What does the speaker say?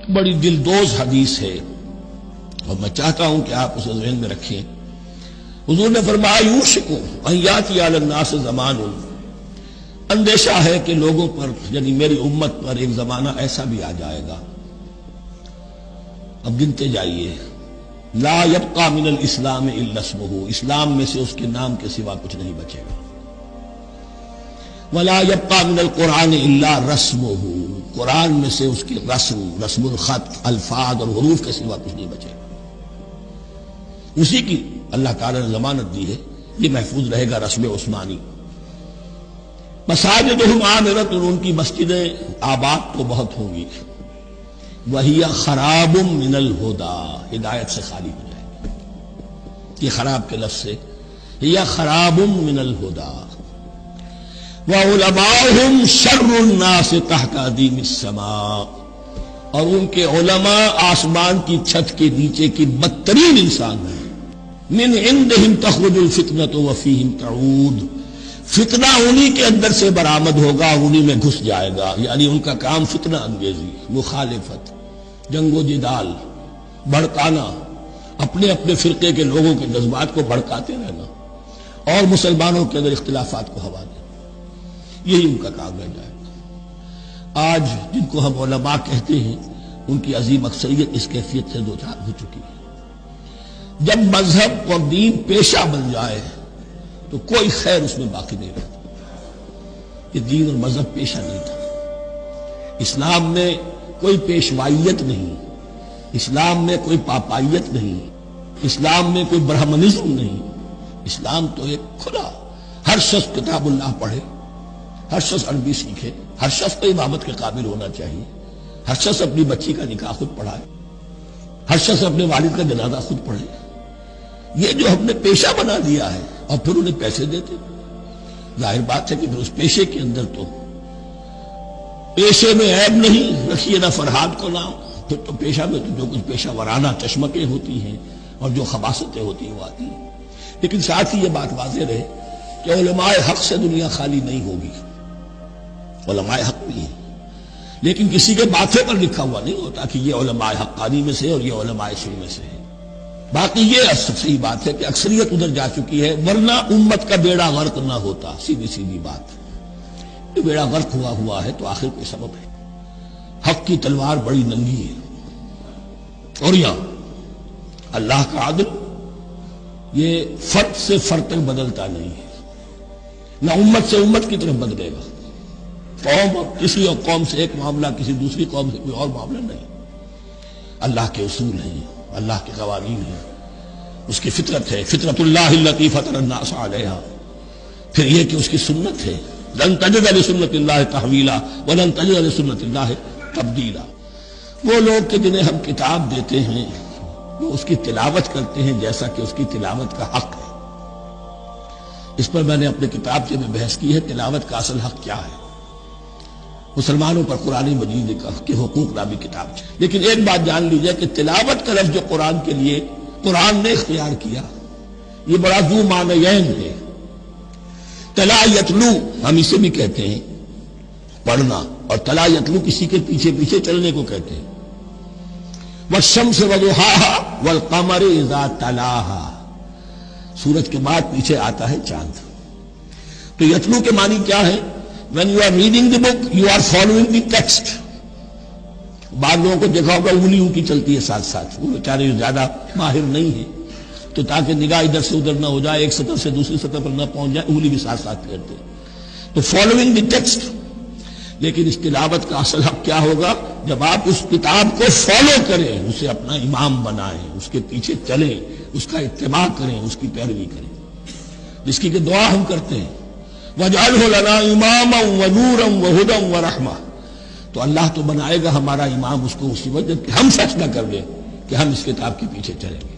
بڑی دلدوز حدیث ہے اور میں چاہتا ہوں کہ آپ اسے ذہن میں رکھیں. حضور نے فرمایا یوشک ان یاتی علی الناس زمان، اندیشہ ہے کہ لوگوں پر یعنی میری امت پر ایک زمانہ ایسا بھی آ جائے گا. اب گنتے جائیے. لا یبقى من الاسلام الا اسمہ، اسلام میں سے اس کے نام کے سوا کچھ نہیں بچے گا. ولا يبقى من القرآن الا رسمہ، قرآن میں سے اس کی رسم الخط، الفاظ اور حروف کے سوا کچھ نہیں بچے گا. اسی کی اللہ تعالی نے ضمانت دی ہے، یہ محفوظ رہے گا رسم عثمانی. مساجدہم عامرۃ، ان کی مسجدیں آباد تو بہت ہوں گی. وہی خراب من الہدی، ہدایت سے خالی ہو جائے گی. یہ خراب کے لفظ سے ہی خراب من الہدی. وعلماؤہم شر الناس تحت ادیم السماء، اور ان کے علماء آسمان کی چھت کے نیچے کی بدترین انسان ہیں. من عندہم تخرج الفتنۃ وفیہم تعود، فتنہ انہی کے اندر سے برآمد ہوگا، انہی میں گھس جائے گا. یعنی ان کا کام فتنہ انگیزی، مخالفت، جنگ و جدال، بھڑکانا، اپنے اپنے فرقے کے لوگوں کے جذبات کو بھڑکاتے رہنا اور مسلمانوں کے اندر اختلافات کو ہوا دینا، یہی ان کا کام رہ جائے گا. آج جن کو ہم علماء کہتے ہیں ان کی عظیم اکثریت اس کیفیت سے دوچار ہو چکی ہے. جب مذہب اور دین پیشہ بن جائے تو کوئی خیر اس میں باقی نہیں رہتا. یہ دین اور مذہب پیشہ نہیں تھا. اسلام میں کوئی پیشوائیت نہیں، اسلام میں کوئی پاپائیت نہیں، اسلام میں کوئی برہمنزم نہیں. اسلام تو ایک کھلا، ہر شخص کتاب اللہ پڑھے، ہر شخص عربی سیکھے، ہر شخص کو امامت کے قابل ہونا چاہیے، ہر شخص اپنی بچی کا نکاح خود پڑھائے، ہر شخص اپنے والد کا جنازہ خود پڑھے. یہ جو ہم نے پیشہ بنا دیا ہے اور پھر انہیں پیسے دیتے، ظاہر بات ہے کہ پھر اس پیشے کے اندر تو پیشے میں عیب نہیں، رکھیے نہ فرہاد کو نام. پھر تو پیشہ میں تو جو کچھ پیشہ ورانہ چشمکیں ہوتی ہیں اور جو خباثتیں ہوتی ہیں وہ آتی ہیں. لیکن ساتھ ہی یہ بات واضح رہے کہ علماء حق سے دنیا خالی نہیں ہوگی. علماء حق بھی ہیں، لیکن کسی کے ماتھے پر لکھا ہوا نہیں ہوتا کہ یہ علماء حقانی میں سے اور یہ علماء سو میں سے ہے. باقی یہ صحیح بات ہے کہ اکثریت ادھر جا چکی ہے، ورنہ امت کا بیڑا غرق نہ ہوتا. سیدھی سیدھی بات، یہ بیڑا غرق ہوا ہے تو آخر کوئی سبب ہے. حق کی تلوار بڑی ننگی ہے. اور یہاں اللہ کا عدل یہ فرد سے فرد تک بدلتا نہیں ہے، نہ امت سے امت کی طرف بدلے گا. قوم اور کسی اور قوم سے ایک معاملہ، کسی دوسری قوم سے کوئی اور معاملہ نہیں. اللہ کے اصول ہیں، اللہ کے قوانین ہیں، اس کی فطرت ہے. فطرت اللہ التی فطر الناس علیہا. پھر یہ کہ اس کی سنت ہے. لن تجد لسنت اللہ تحویلا ولن تجد لسنت اللہ تبدیلا. وہ لوگ کہ جنہیں ہم کتاب دیتے ہیں وہ اس کی تلاوت کرتے ہیں جیسا کہ اس کی تلاوت کا حق ہے. اس پر میں نے اپنے کتاب میں بحث کی ہے، تلاوت کا اصل حق کیا ہے. مسلمانوں پر قرآن مجید کے حقوق نامی کتاب ہے. لیکن ایک بات جان لیجئے کہ تلاوت کا لفظ جو قرآن کے لیے قرآن نے اختیار کیا یہ بڑا ذو معنیین ہے. تلا یتلو ہم اسے بھی کہتے ہیں پڑھنا، اور تلا یتلو کسی کے پیچھے پیچھے چلنے کو کہتے ہیں. والشمس وضحاها والقمر اذا تلاها، سورج کے بعد پیچھے آتا ہے چاند. تو یتلو کے معنی کیا ہے؟ When you are reading the book, you are following the text. بعض لوگوں کو دیکھا ہوگا انگلی ان کی چلتی ہے ساتھ ساتھ، وہ بیچارے زیادہ ماہر نہیں ہیں تو تاکہ نگاہ ادھر سے ادھر نہ ہو جائے، ایک سطح سے دوسری سطح پر نہ پہنچ جائے، انگلی بھی ساتھ ساتھ پھیرتے ہیں. تو فالوئنگ دی ٹیکسٹ. لیکن اس تلاوت کا اصل حق کیا ہوگا؟ جب آپ اس کتاب کو فالو کریں، اسے اپنا امام بنائیں، اس کے پیچھے چلیں، اس کا اتباع کریں، اس کی پیروی کریں، جس کی کہ دعا ہم کرتے ہیں وَاجْعَلْهُ لَنَا إِمَامًا وَنُورًا وَهُدًى وَرَحْمَةً. تو اللہ تو بنائے گا ہمارا امام اس کو اسی وجہ کہ ہم فیصلہ کر لیں کہ ہم اس کتاب کے پیچھے چلیں گے.